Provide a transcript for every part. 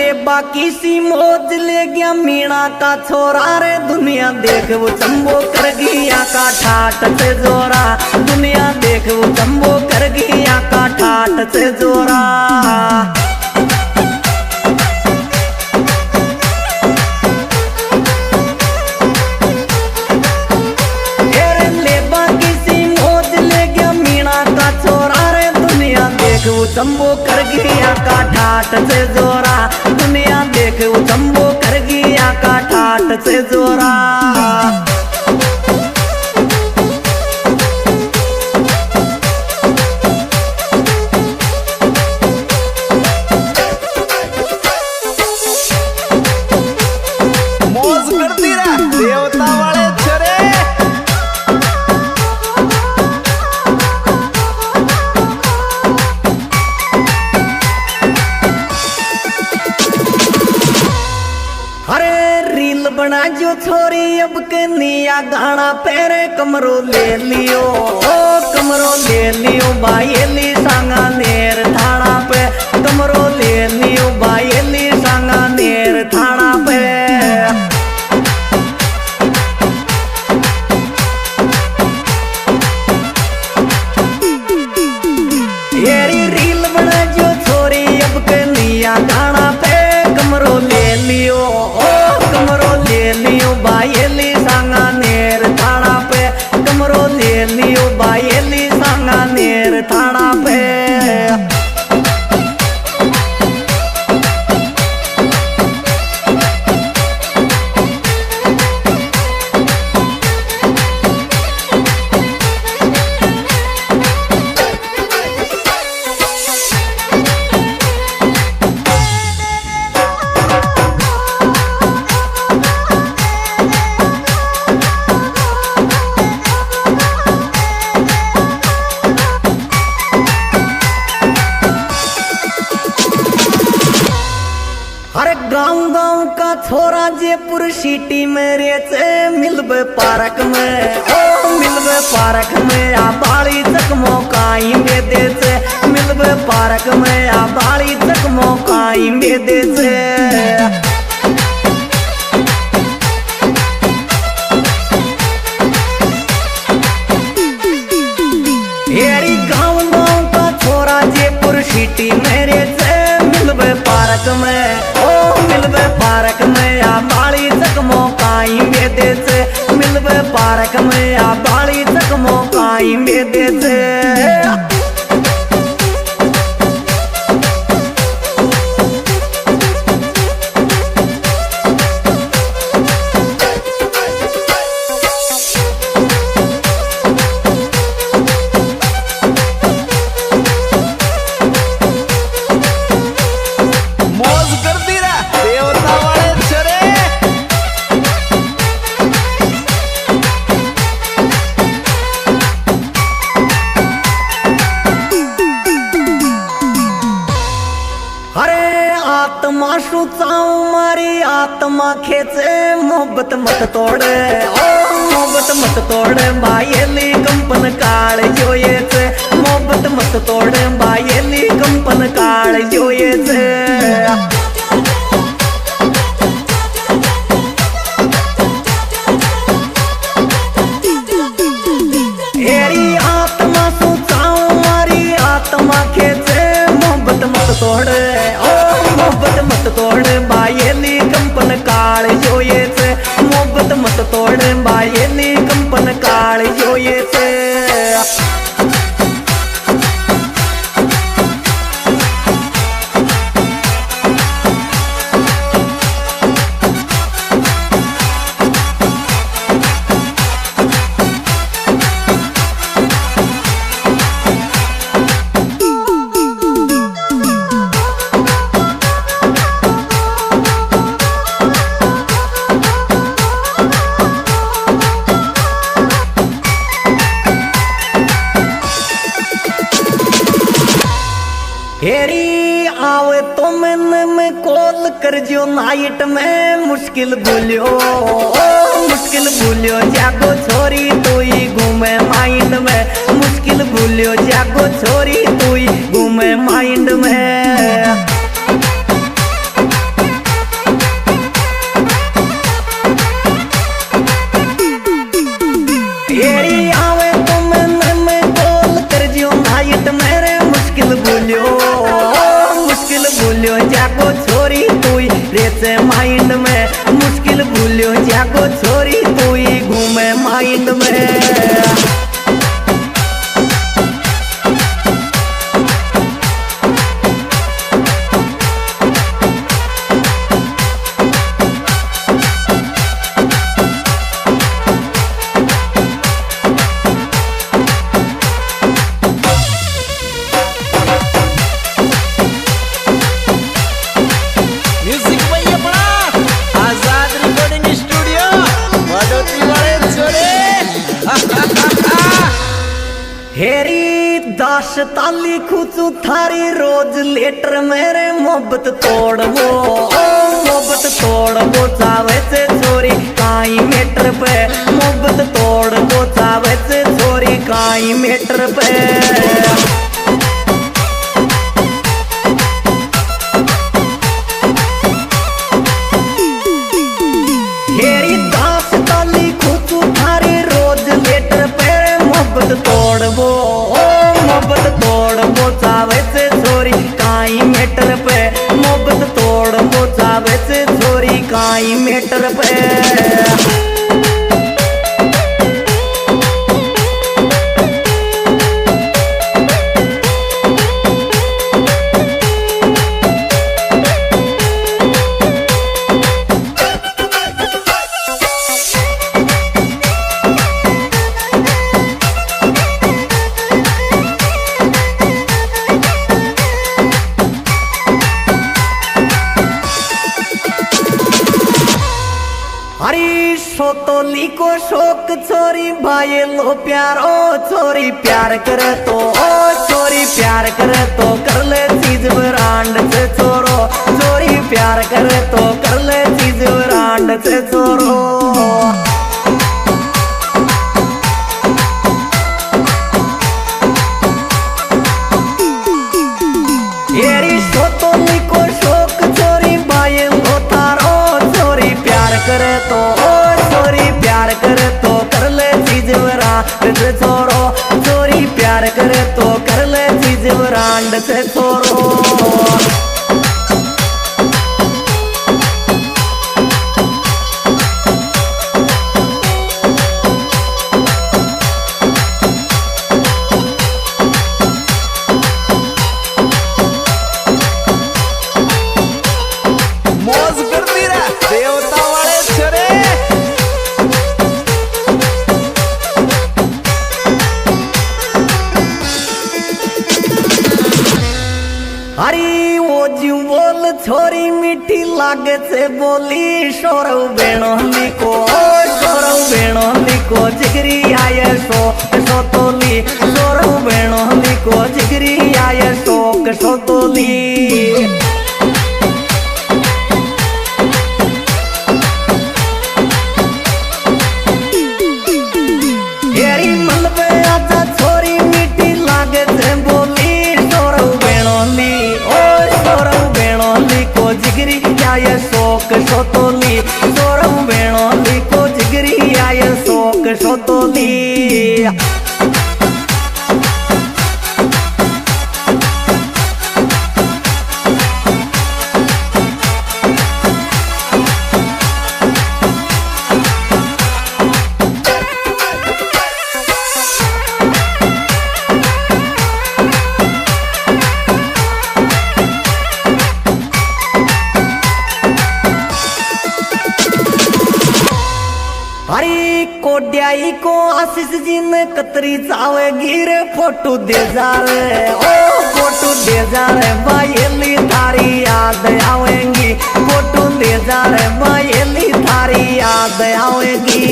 ले बाकी सी मौज ले गया मीणा का छोरा रे दुनिया देख वो चंबो कर गया का ठाट से जोरा दुनिया देख वो चंबो कर गया का ठाट से जोरा चंबो कर गया का ठाट से जोरा दुनिया देख वो चंबो कर गया का ठाट से जोरा मौज करती रहा देवता वाले चरे बना जो छोरी अब के निया गाना पेरे कमरो ले लियो ओ कमरो ले लियो बायली सांगा नेर थाना पे कमरो ले लियो बायली सांगा नेर थाना पे येरी रील बना जो छोरी अब के निया गाना पे कमरो ले लियो ओ कमरो ले लियो बायली सांगा नेर थाना पे कमरो ले लियो बायली सांगा नेर थाना पे गाँव गाँव का छोरा जयपुर सिटी में रेचे मिलबे पार्क में ओ मिलबे पार्क में आ बाड़ी चकमो काई में देचे मिलबे पार्क में आ बाड़ी चकमो काई में देचे येरी गाँव गाँव का छोरा जयपुर सिटी में रेचे मिलबे पार्क में मिलबे पार्क में आ बाड़ी चकमो काई में देचे मिलबे पार्क में आ बाड़ी चकमो काई में देचे आत्मा सुचाऊं मारी आत्मा खेचे मोहब्बत मत तोड़े ओ मोहब्बत मत तोड़े बायली कंपन काल जोयेचे मोहब्बत मत तोड़े बायली कंपन काल जोयेचे एरी आत्मा सुचाऊं मारी आत्मा खेचे मोहब्बत मत तोड़े मोहब्बत मत तोड़ बायली कंपन काल जोयेचे मोहब्बत मत तोड़ बायली कंपन काल जोयेचे हेरी आवे तो मैंने कॉल कर जो नाइट में मुश्किल भूलियो मुश्किल भूलियो जागो छोरी तू ही घूमे माइंड में मुश्किल भूलियो जागो छोरी तू ही घूमे माइंड में भूलियो जाको छोरी तू रेचे माइंड में, मुश्किल भूलियो जाको छोरी तू घूमे माइंड में। हेरी दास ताली खुचू थारी रोज लेटर मेरे मोहब्बत तोड़ वो मोहब्बत तोड़ वो चावे से छोरी काई मीटर पे, मोहब्बत तोड़ वो चावे से छोरी काई मीटर पे। हेरी दास ताली खुचू थारी रोज लेटर पे मोहब्बत तोड़ वो मोहब्बत तोड़ वो चावे से छोरी काई मीटर पे, मोहब्बत तोड़ वो चावे से छोरी काई मीटर पे। हरी सोतोली को शोक छोरी भाई लो प्यारो छोरी प्यार करे तो ओ छोरी प्यार करे तो कर ले चीज ब्रांड से छोरो, छोरी प्यार करे तो कर ले चीज ब्रांड से छोरो। येरी सोतोली को शोक छोरी भाई लो तारो छोरी प्यार करे तो ओ छोरी प्यार करे तो कर ले चीज ब्रांड से छोरो, छोरी प्यार करे तो कर ले चीज ब्रांड से छोरो। मौज करती रह देवता वाले छोरे। हरी वो जीव बोल छोरी मीठी लागे से बोली सौरव बेणोली को सौरव बेणोली को जिगरी आये सो तोली, सौरव बेणोली को जिगरी आये सो तोली। हेरी मलबे आजा छोरी मीठी लागे से बोली सौरव बेणोली ओ सौरव बेणोली को जिगरी आये सो तोली, सौरव बेणोली को जिगरी आये सो तोली। हरी कोड्याई को आशीष जी ने कतरी चावे गिरे फोटो दे जा रे ओ फोटो दे जा रे भाईली थारी याद आवेंगी, फोटो दे जा रे भाईली थारी याद आवेंगी।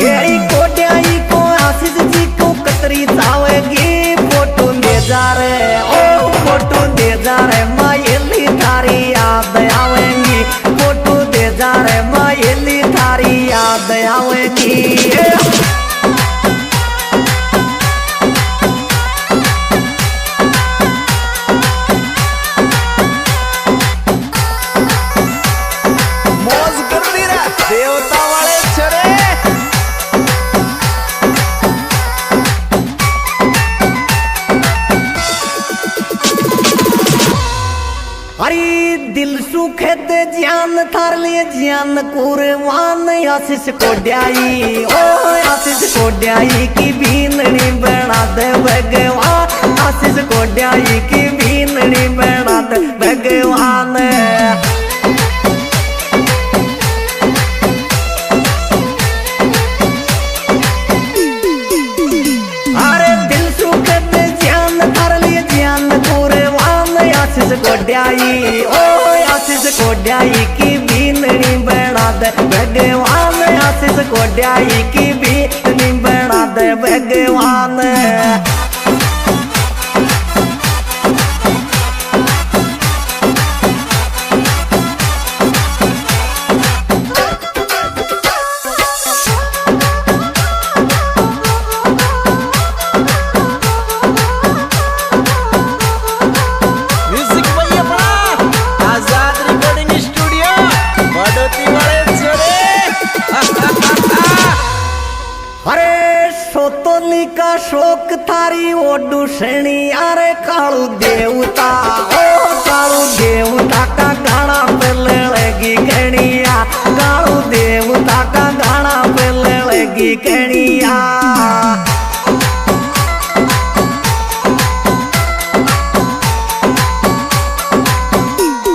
हेरी कोड्याई को आशीष जी को कतरी चावेगी फोटो दे जा रे ओ फोटो दे जा रे मायली थारी याद आवेंगी, फोटो दे जा रे मायली थारी याद आवेंगी। मौज करती रह देवता वाले छोरे। थार लिए ज्ञान कुरवान आशीष कोड्याई ओ आशीष कोड्याई की बीननी बना दे भगवान आशीष कोड्याई की बीननी बना दे भगवान अरे दिल सुखद ज्ञान थार लिए ज्ञान कुरवान आशीष कोड्याई ओ आशीष कोड्याई की बीननी बना दे भगवान आशीष कोड्याई की बीननी बना दे भगवान म्यूजिक भाई अपना आजाद रिकॉर्डिंग स्टूडियो बड़ोती वाले छोरे अरे सोतोली का शोक थारी ओडू श्रेणी अरे कालू देवता ओ कालू देवता का गाना पे लड़ेगी कणिया कालू देवता का गाना पे लड़ेगी कणिया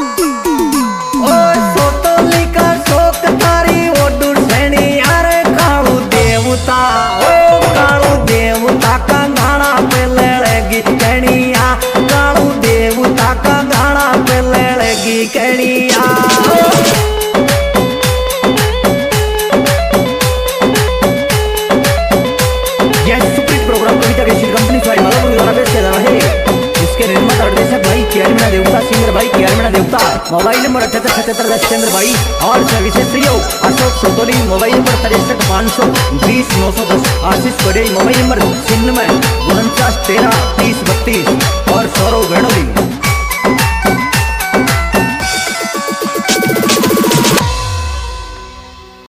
ओ सोतोली का शोक थारी ओडू श्रेणी अरे कालू देवता ओ कालू देवता का गाना पे लड़ेगी कणिया कालू देवता का गाना पे लड़ेगी कणिया यह सुप्रीत प्रोग्राम कविता के कंपनी द्वारा मालूम द्वारा पेश किया जा रहा है इसके निर्माता निर्देशक भाई केआरमीना देवता सिंगर भाई केआरमीना देवता मोबाइल नंबर 7877 चंद्र भाई और सर्विसेज सहयोग अशोक सोतोली मोबाइल नंबर 63 520 910 आशीष कोडे मोबाइल नंबर